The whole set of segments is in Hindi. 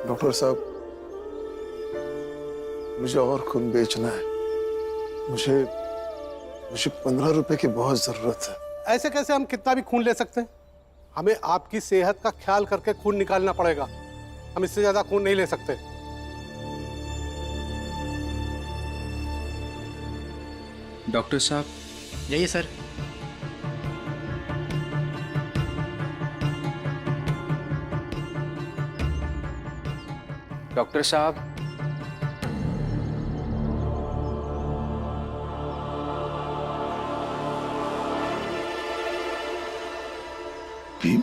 डॉक्टर साहब, मुझे और खून बेचना है। मुझे मुझे 15 रुपए की बहुत जरूरत है। ऐसे कैसे हम कितना भी खून ले सकते हैं? हमें आपकी सेहत का ख्याल करके खून निकालना पड़ेगा। हम इससे ज्यादा खून नहीं ले सकते। डॉक्टर साहब, जाइए सर। डॉक्टर साहब, भीम,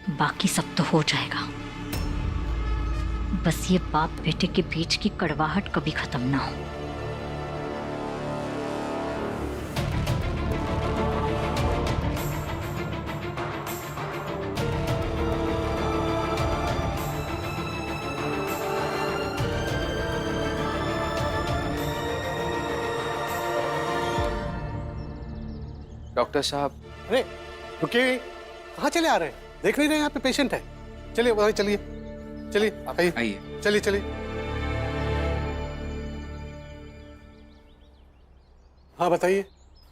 बाकी सब तो हो जाएगा, बस ये बाप बेटे के बीच की कड़वाहट कभी खत्म ना हो। डॉक्टर साहब, अरे रुकिए, कहाँ चले आ रहे हैं? देख नहीं रहे यहाँ पे पेशेंट है। चलिए वहीं चलिए, चलिए आइए, आइए। चलिए चलिए। हाँ बताइए,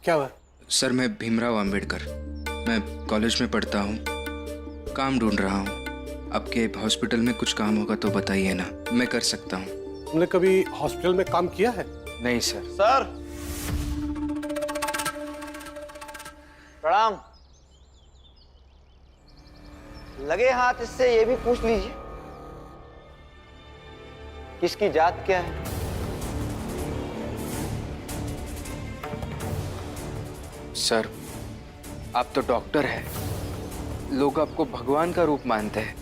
क्या हुआ? सर, मैं भीमराव अंबेडकर, मैं कॉलेज में पढ़ता हूँ, काम ढूंढ रहा हूँ। आपके हॉस्पिटल में कुछ काम होगा तो बताइए ना, मैं कर सकता हूँ। तुमने कभी हॉस्पिटल में काम किया है? नहीं सर। सर प्रणाम। लगे हाथ इससे ये भी पूछ लीजिए किसकी जात क्या है। सर, आप तो डॉक्टर हैं, लोग आपको भगवान का रूप मानते हैं।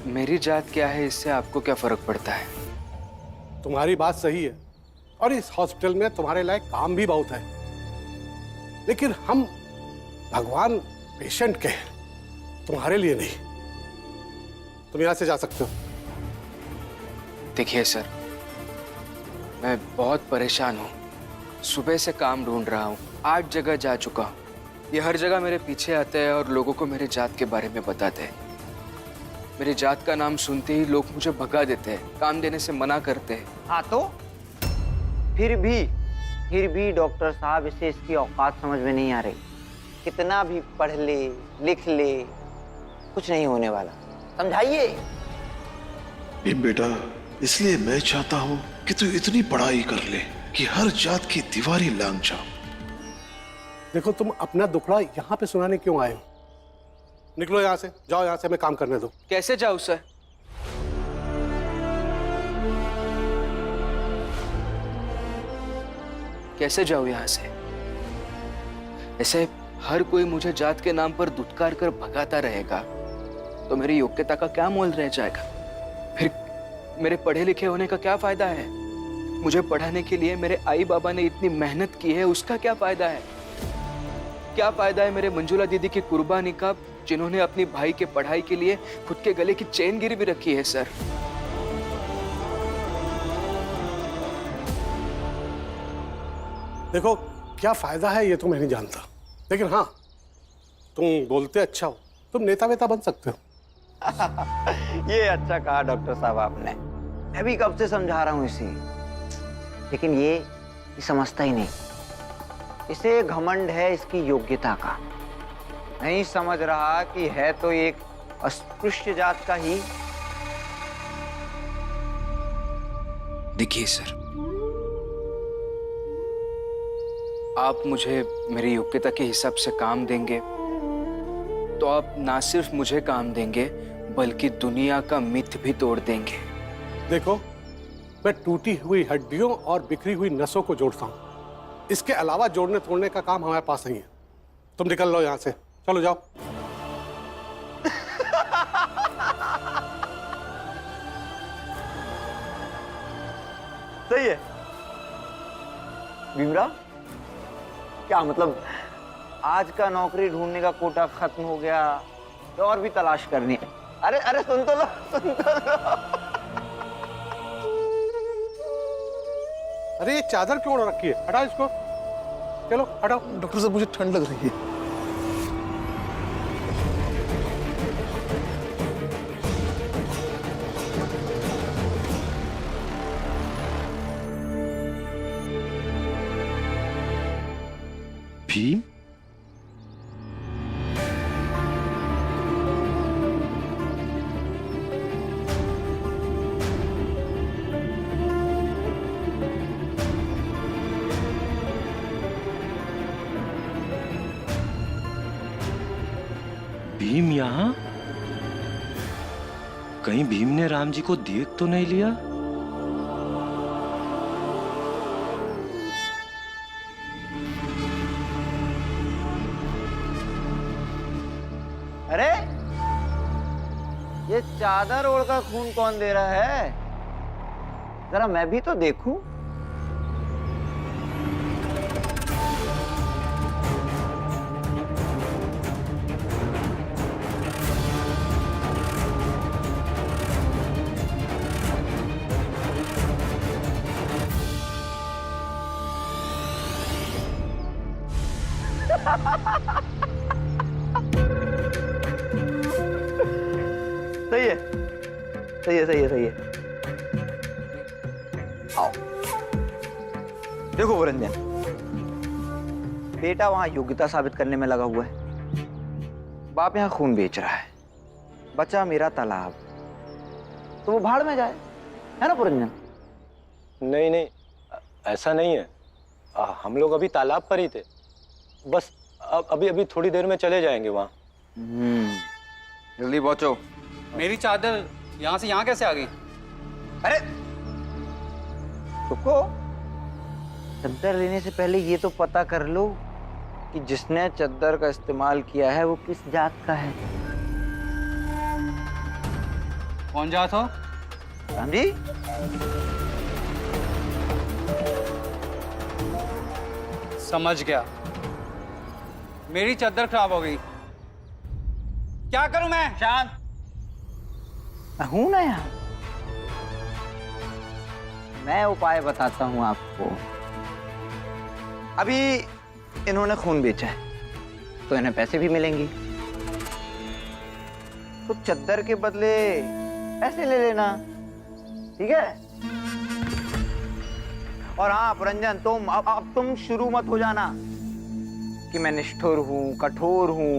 मेरी जात क्या है, इससे आपको क्या फर्क पड़ता है? तुम्हारी बात सही है और इस हॉस्पिटल में तुम्हारे लायक काम भी बहुत है, लेकिन हम भगवान पेशेंट के हैं, तुम्हारे लिए नहीं। तुम यहां से जा सकते हो। देखिए सर, मैं बहुत परेशान हूँ, सुबह से काम ढूंढ रहा हूँ, 8 जगह जा चुका हूँ। ये हर जगह मेरे पीछे आते हैं और लोगों को मेरे जात के बारे में बताते हैं। मेरी जात का नाम सुनते ही लोग मुझे भगा देते हैं, काम देने से मना करते हैं। हाँ तो फिर भी डॉक्टर साहब, इसे इसकी औकात समझ में नहीं आ रही। कितना भी पढ़ ले लिख ले, कुछ नहीं होने वाला। समझाइए। भीम बेटा, इसलिए मैं चाहता हूँ कि तू इतनी पढ़ाई कर ले कि हर जात की दीवारी लांघ जा। देखो, तुम अपना दुखड़ा यहाँ पे सुनाने क्यों आए हो? निकलो यहाँ से, जाओ यहाँ से, हमें काम करने दो। कैसे जाऊँ सर? कैसे जाऊँ यहाँ से? ऐसे हर कोई मुझे जात के नाम पर धुतकार कर भगाता रहेगा तो मेरी योग्यता का क्या मोल रह जाएगा? फिर मेरे पढ़े लिखे होने का क्या फायदा है? मुझे पढ़ाने के लिए मेरे आई बाबा ने इतनी मेहनत की है, उसका क्या फायदा है? क्या फायदा है मेरे मंजुला दीदी की कुर्बानी का, जिन्होंने अपनी भाई के पढ़ाई के लिए खुद के गले की चेन गिरवी रखी है? सर, देखो, क्या फायदा है ये तो मैं नहीं जानता, लेकिन हाँ, तुम बोलते अच्छा हो, तुम नेता वेता बन सकते हो। ये अच्छा कहा डॉक्टर साहब आपने। मैं भी कब से समझा रहा हूँ इसे, लेकिन ये समझता ही नहीं। इसे घमंड है इसकी योग्यता का, नहीं समझ रहा कि है तो एक अस्पृश्य जात का ही। देखिए सर, आप मुझे मेरी योग्यता के हिसाब से काम देंगे तो आप ना सिर्फ मुझे काम देंगे बल्कि दुनिया का मिथ भी तोड़ देंगे। देखो, मैं टूटी हुई हड्डियों और बिखरी हुई नसों को जोड़ता हूँ, इसके अलावा जोड़ने तोड़ने का काम हमारे पास नहीं है। तुम निकल लो यहाँ से, चलो जाओ। सही है भीमराव, क्या मतलब आज का नौकरी ढूंढने का कोटा खत्म हो गया तो और भी तलाश करनी है? अरे अरे सुन तो लो, सुन तो लो। अरे ये चादर क्यों ओढ़ रखी है? हटाओ इसको, चलो हटाओ। डॉक्टर साहब मुझे ठंड लग रही है। भीम, भीम यहाँ? कहीं भीम ने राम जी को देख तो नहीं लिया? अरे ये चादर ओढ़कर खून कौन दे रहा है? जरा मैं भी तो देखूं। सही है, सही है, सही है, सही है। आओ देखो रंजन, बेटा वहां योग्यता साबित करने में लगा हुआ है, बाप यहाँ खून बेच रहा है, बचा मेरा तालाब, तो वो भाड़ में जाए, है ना पुरंजन? नहीं नहीं, ऐसा नहीं है। हम लोग अभी तालाब पर ही थे, बस अभी अभी थोड़ी देर में चले जाएंगे वहाँ। जल्दी पहुंचो। मेरी चादर यहाँ से यहाँ कैसे आ गई? अरे रुको, चद्दर लेने से पहले ये तो पता कर लो कि जिसने चद्दर का इस्तेमाल किया है वो किस जात का है। कौन जात हो? राम जी, समझ गया, मेरी चादर खराब हो गई, क्या करूं मैं? शांत। मैं हूं ना यहाँ, मैं उपाय बताता हूं आपको। अभी इन्होंने खून बेचा है तो इन्हें पैसे भी मिलेंगे, तो चद्दर के बदले ऐसे ले लेना, ठीक है? और हाँ पुरंजन, तुम अब तुम शुरू मत हो जाना कि मैं निष्ठुर हूं, कठोर हूं,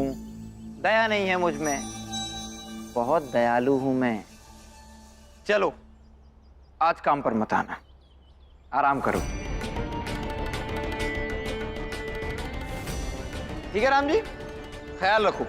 दया नहीं है मुझ में। बहुत दयालु हूं मैं। चलो आज काम पर मत आना, आराम करो, ठीक है राम जी? ख्याल रखो।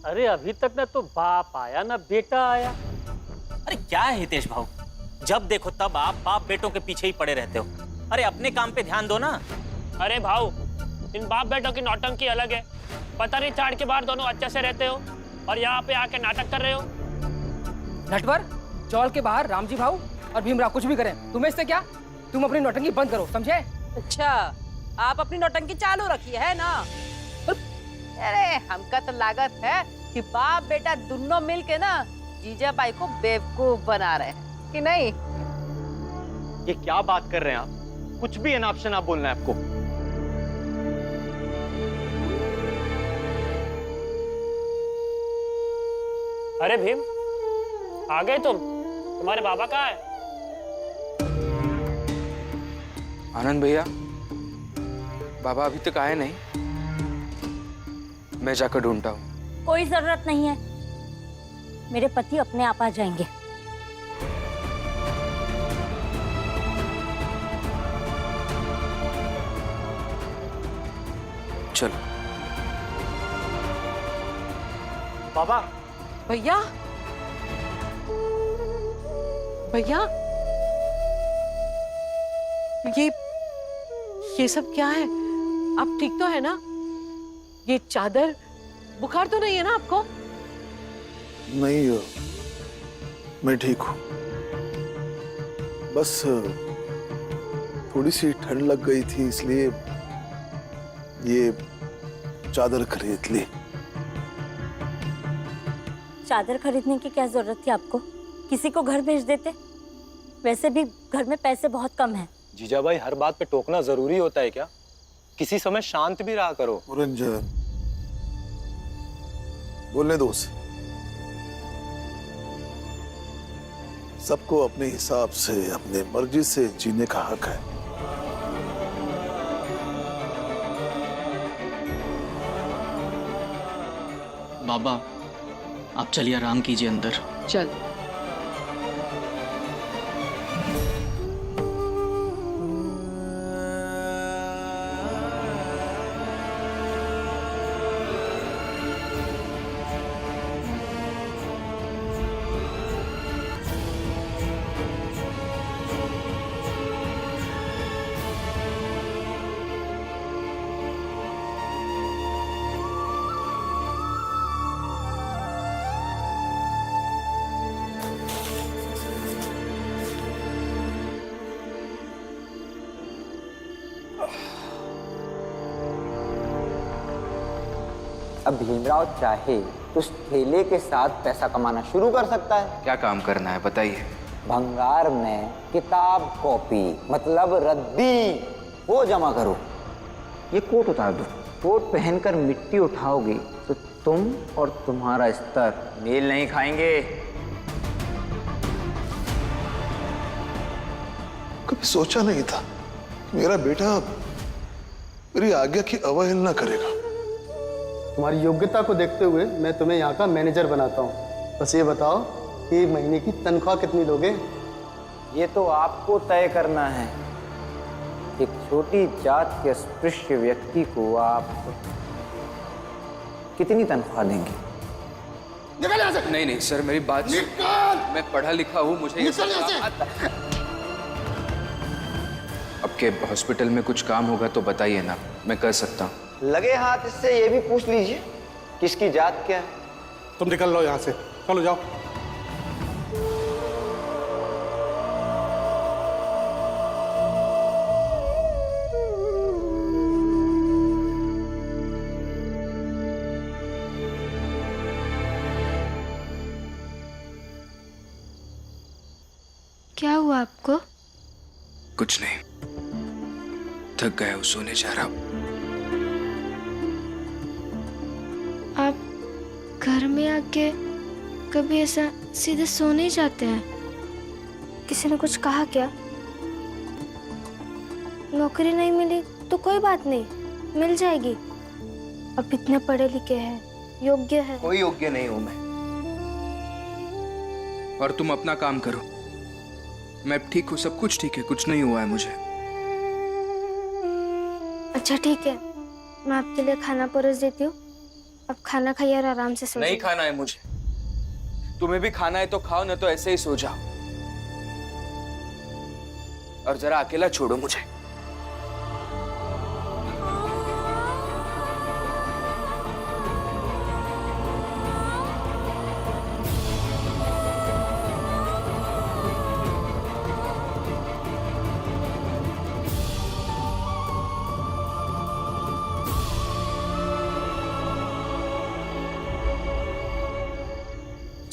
अरे अभी तक ना तो बाप आया ना बेटा आया। अरे क्या है हितेश भाऊ, जब देखो तब आप बाप बेटों के पीछे ही पड़े रहते हो। अरे अपने काम पे ध्यान दो ना। अरे भाऊ, इन बाप बेटों की नौटंकी अलग है। पता नहीं चाड़ के बाहर दोनों अच्छे से रहते हो और यहाँ पे आके नाटक कर रहे हो। नटवर, चौल के बाहर रामजी भाऊ और भीमराव कुछ भी करें, तुम्हें इससे क्या? तुम अपनी नौटंकी बंद करो, समझे? अच्छा, आप अपनी नौटंकी चालू रखिए, है ना? अरे हमका तो लागत है कि बाप बेटा दोनों मिल के ना जीजा बाई को बेवकूफ बना रहे हैं, कि नहीं? ये क्या बात कर रहे हैं आप? कुछ भी अनाप शनाप बोलना है आपको। अरे भीम, आ गए तुम? तुम्हारे बाबा कहाँ है? आनंद भैया, बाबा अभी तक आए नहीं, मैं जाकर ढूंढता हूँ। कोई जरूरत नहीं है, मेरे पति अपने आप आ जाएंगे। चलो। बाबा, भैया, भैया, ये सब क्या है? आप ठीक तो है ना? ये चादर, बुखार तो नहीं है ना आपको? नहीं, मैं ठीक हूँ। बस थोड़ी सी ठंड लग गई थी, इसलिए ये चादर खरीद ली। चादर खरीदने की क्या जरूरत थी आपको? किसी को घर भेज देते। वैसे भी घर में पैसे बहुत कम हैं। जीजा भाई, हर बात पे टोकना जरूरी होता है क्या? किसी समय शांत भी रहा करो। पुरंजन, बोलने दो उसे। सबको अपने हिसाब से, अपने मर्जी से जीने का हक है। बाबा, आप चलिए आराम कीजिए अंदर। चल। अब भीमराव चाहे तो उस ठेले के साथ पैसा कमाना शुरू कर सकता है। क्या काम करना है बताइए? भंगार में किताब कॉपी मतलब रद्दी वो जमा करो। ये कोट उतार दो। कोट पहनकर मिट्टी उठाओगे तो तुम और तुम्हारा स्तर मेल नहीं खाएंगे। कभी सोचा नहीं था कि मेरा बेटा मेरी आज्ञा की अवहेलना करेगा। तुम्हारी योग्यता को देखते हुए मैं तुम्हें यहाँ का मैनेजर बनाता हूँ। बस ये बताओ कि महीने की तनख्वाह कितनी दोगे? ये तो आपको तय करना है। एक छोटी जात के अस्पृश्य व्यक्ति को आप कितनी तनख्वाह देंगे? निकल यहाँ से। नहीं नहीं सर, मेरी बात निकल। मैं पढ़ा लिखा हूँ, मुझे निकल यहाँ से। अब के हॉस्पिटल में कुछ काम होगा तो बताइए ना, मैं कर सकता हूँ। लगे हाथ इससे ये भी पूछ लीजिए किसकी जात क्या है। तुम निकल लो यहाँ से, चलो जाओ। क्या हुआ आपको? कुछ नहीं, थक गया हूँ, सोने जा रहा हूँ। आप घर में आके कभी ऐसा सीधे सो नहीं जाते हैं? किसी ने कुछ कहा क्या? नौकरी नहीं मिली तो कोई बात नहीं, मिल जाएगी। अब इतने पढ़े लिखे हैं, योग्य है। कोई योग्य नहीं हूं मैं। और तुम अपना काम करो। मैं ठीक हूँ, सब कुछ ठीक है, कुछ नहीं हुआ है मुझे। अच्छा ठीक है, मैं आपके लिए खाना परोस देती हूँ। अब खाना खाइए और आराम से सो जाइए। नहीं खाना है मुझे। तुम्हें भी खाना है तो खाओ, न तो ऐसे ही सो जाओ। और जरा अकेला छोड़ो मुझे।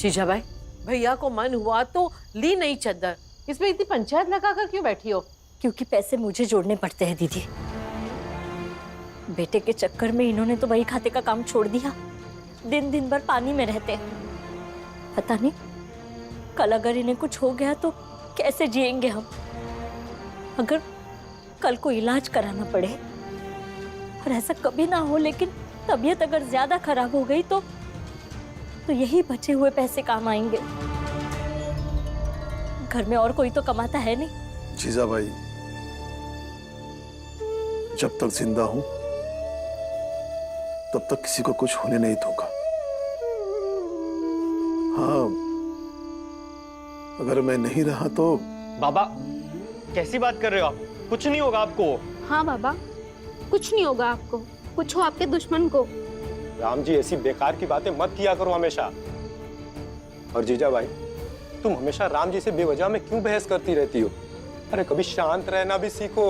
जीजा भाई, भैया को मन हुआ तो ली नहीं चद्दर, इसमें इतनी पंचायत लगाकर क्यों बैठी हो? क्योंकि पैसे मुझे जोड़ने पड़ते हैं दीदी। बेटे के चक्कर में इन्होंने तो वही खाते का काम छोड़ दिया। दिन दिन भर पानी में रहते हैं। पता नहीं कल अगर इन्हें कुछ हो गया तो कैसे जिएंगे हम। अगर कल को इलाज कराना पड़े, और ऐसा कभी ना हो, लेकिन तबीयत अगर ज्यादा खराब हो गई तो यही बचे हुए पैसे काम आएंगे। घर में और कोई तो कमाता है नहीं। जीजा भाई, जब तक जिंदा हूं तब तक किसी को कुछ होने नहीं दूंगा। हाँ, अगर मैं नहीं रहा तो। बाबा, कैसी बात कर रहे हो आप? कुछ नहीं होगा आपको। हाँ बाबा, कुछ नहीं होगा आपको। कुछ हो आपके दुश्मन को। राम जी, ऐसी बेकार की बातें मत किया करो हमेशा। और जीजा भाई, तुम हमेशा राम जी से बेवजह में क्यों बहस करती रहती हो? अरे कभी शांत रहना भी सीखो।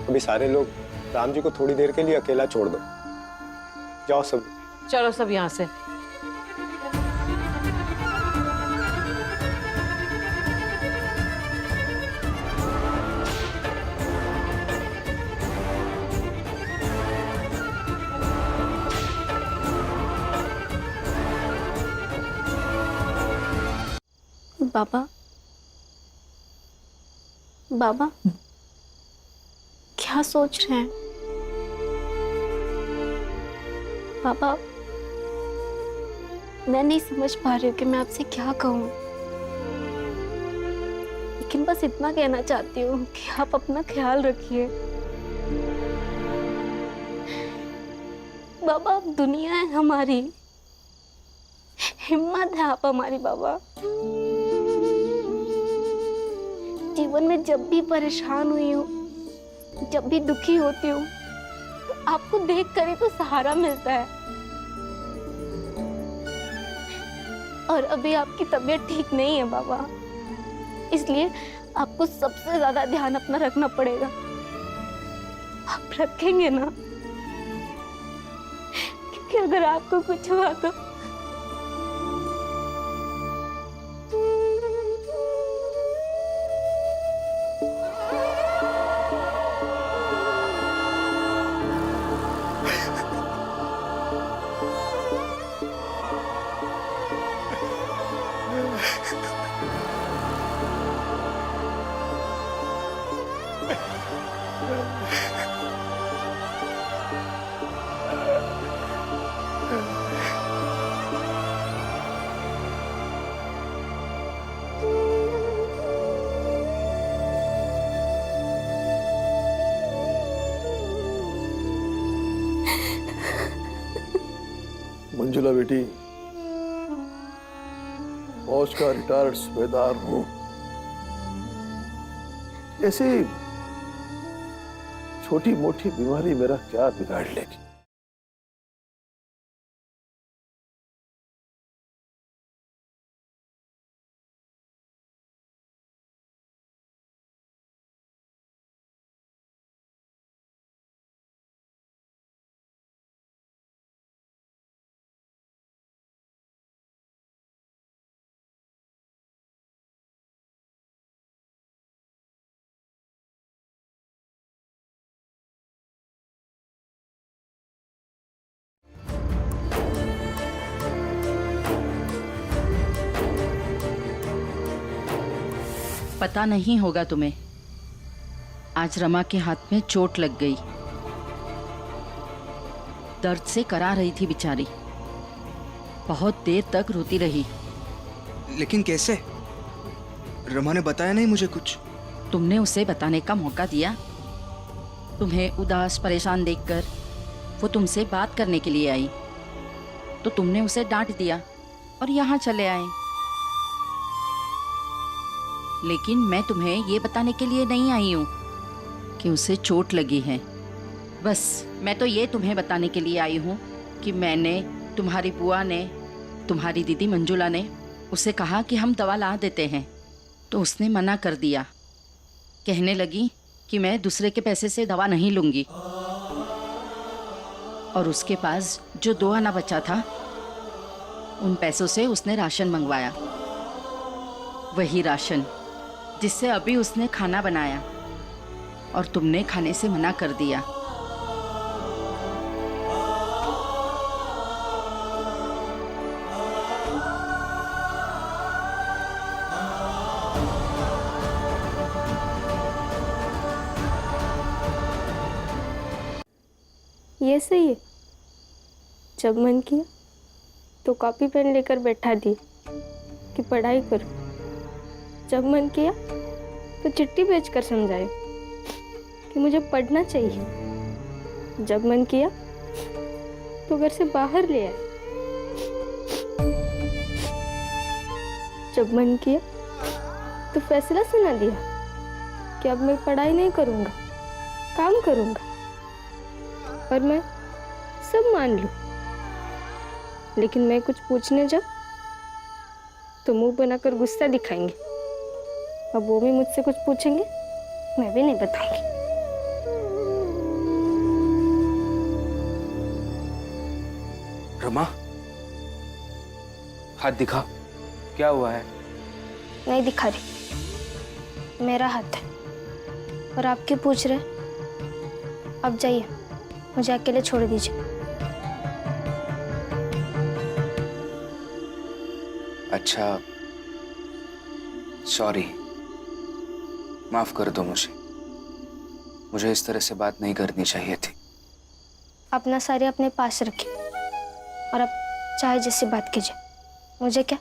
अभी सारे लोग राम जी को थोड़ी देर के लिए अकेला छोड़ दो। जाओ सब। चलो सब यहाँ से। बाबा, बाबा क्या सोच रहे हैं? पापा, मैं नहीं समझ पा रही हूँ कि मैं आपसे क्या कहूँ, लेकिन बस इतना कहना चाहती हूँ कि आप अपना ख्याल रखिए। बाबा, अब दुनिया है हमारी, हिम्मत है आप हमारी। बाबा, जीवन में जब भी परेशान हुई हूँ, जब भी दुखी होती हूँ, तो आपको देख कर ही तो सहारा मिलता है। और अभी आपकी तबीयत ठीक नहीं है बाबा, इसलिए आपको सबसे ज्यादा ध्यान अपना रखना पड़ेगा। आप रखेंगे ना? क्योंकि अगर आपको कुछ हुआ तो मंजुला बेटी, फौज का रिटायर्ड सूबेदार हूं। ऐसी छोटी मोटी बीमारी मेरा क्या बिगाड़ लेगी? पता नहीं होगा तुम्हें, आज रमा के हाथ में चोट लग गई। दर्द से करा रही थी बेचारी, बहुत देर तक रोती रही। लेकिन कैसे? रमा ने बताया नहीं मुझे कुछ। तुमने उसे बताने का मौका दिया? तुम्हें उदास परेशान देखकर वो तुमसे बात करने के लिए आई, तो तुमने उसे डांट दिया और यहाँ चले आए। लेकिन मैं तुम्हें ये बताने के लिए नहीं आई हूँ कि उसे चोट लगी है। बस मैं तो ये तुम्हें बताने के लिए आई हूँ कि मैंने, तुम्हारी बुआ ने, तुम्हारी दीदी मंजुला ने उसे कहा कि हम दवा ला देते हैं, तो उसने मना कर दिया। कहने लगी कि मैं दूसरे के पैसे से दवा नहीं लूँगी। और उसके पास जो 2 आना बचा था, उन पैसों से उसने राशन मंगवाया। वही राशन जिससे अभी उसने खाना बनाया और तुमने खाने से मना कर दिया। ये सही है। जब मन किया तो कॉपी पेन लेकर बैठा दी कि पढ़ाई करो, जब मन किया तो चिट्ठी भेजकर समझाए कि मुझे पढ़ना चाहिए, जब मन किया तो घर से बाहर ले आए, जब मन किया तो फैसला सुना दिया कि अब मैं पढ़ाई नहीं करूँगा, काम करूँगा और मैं सब मान लूँ। लेकिन मैं कुछ पूछने जाऊँ तो मुंह बनाकर गुस्सा दिखाएंगे। अब वो भी मुझसे कुछ पूछेंगे, मैं भी नहीं बताऊंगी। रमा, हाथ दिखा, क्या हुआ है? नहीं दिखा रही, मेरा हाथ है और आप क्यों पूछ रहे? अब जाइए, मुझे अकेले छोड़ दीजिए। अच्छा, सॉरी, माफ कर दो मुझे इस तरह से बात नहीं करनी चाहिए थी। अपना सारी अपने पास रखिए और अब चाहे जैसी बात कीजिए, मुझे क्या।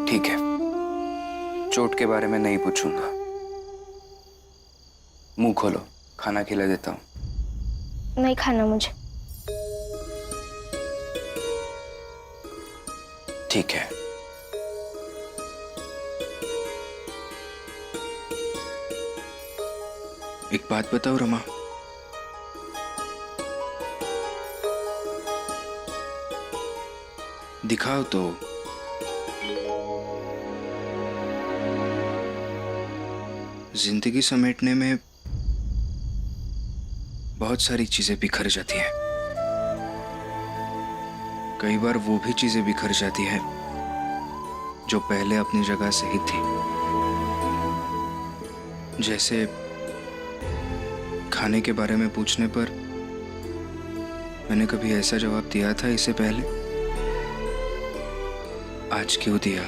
ठीक है, चोट के बारे में नहीं पूछूंगा। मुंह खोलो, खाना खिला देता हूँ। नहीं खाना मुझे। ठीक है। एक बात बताओ रमा, दिखाओ तो। जिंदगी समेटने में बहुत सारी चीजें बिखर जाती हैं। कई बार वो भी चीजें बिखर जाती हैं जो पहले अपनी जगह सही थी। जैसे खाने के बारे में पूछने पर मैंने कभी ऐसा जवाब दिया था इससे पहले? आज क्यों दिया?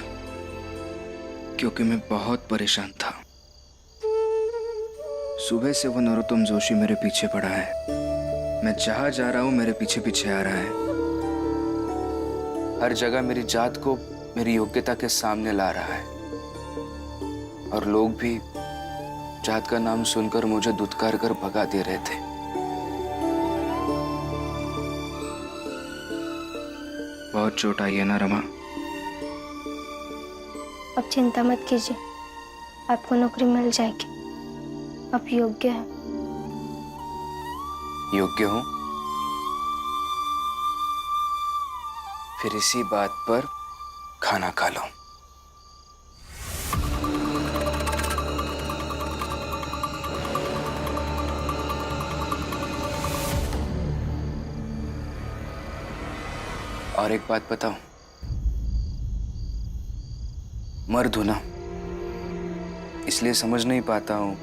क्योंकि मैं बहुत परेशान था। सुबह से वो नरोत्तम जोशी मेरे पीछे पड़ा है। मैं जहां जा रहा हूं मेरे पीछे पीछे आ रहा है। हर जगह मेरी जात को मेरी योग्यता के सामने ला रहा है और लोग भी जात का नाम सुनकर मुझे दुत्कार कर भगा दे रहे थे। बहुत चोट आई है ना रमा? अब चिंता मत कीजिए, आपको नौकरी मिल जाएगी। आप योग्य हैं। योग्य हूं? फिर इसी बात पर खाना खा लो। और एक बात बताऊं, मर्द हूं ना, इसलिए समझ नहीं पाता हूं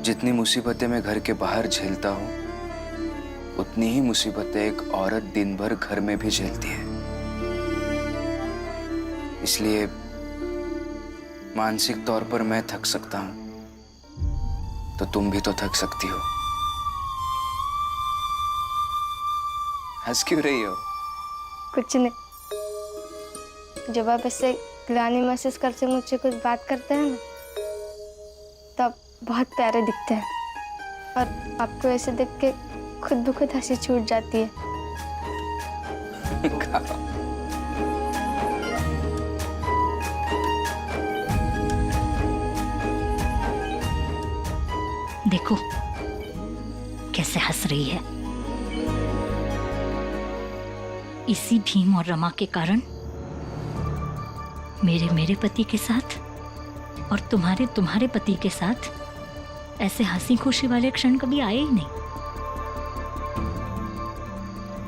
जितनी मुसीबतें मैं घर के बाहर झेलता हूं उतनी ही मुसीबतें एक औरत दिन भर घर में भी झेलती है। इसलिए मानसिक तौर पर मैं थक सकता हूं तो तुम भी तो थक सकती हो। हंस क्यों रही हो? कुछ नहीं। जब आप ऐसे ग्लानि महसूस करके मुझसे कुछ बात करते हैं ना, तब बहुत प्यारे दिखते हैं और आपको ऐसे देख के खुद ब खुद हंसी छूट जाती है। देखो कैसे हंस रही है। इसी भीम और रमा के कारण मेरे पति के साथ और तुम्हारे पति के साथ ऐसे हंसी खुशी वाले क्षण कभी आए ही नहीं।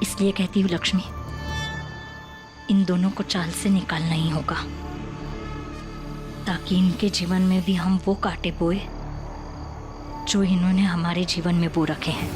इसलिए कहती हूँ लक्ष्मी, इन दोनों को चाल से निकालना ही होगा ताकि इनके जीवन में भी हम वो कांटे बोए जो इन्होंने हमारे जीवन में बो रखे हैं।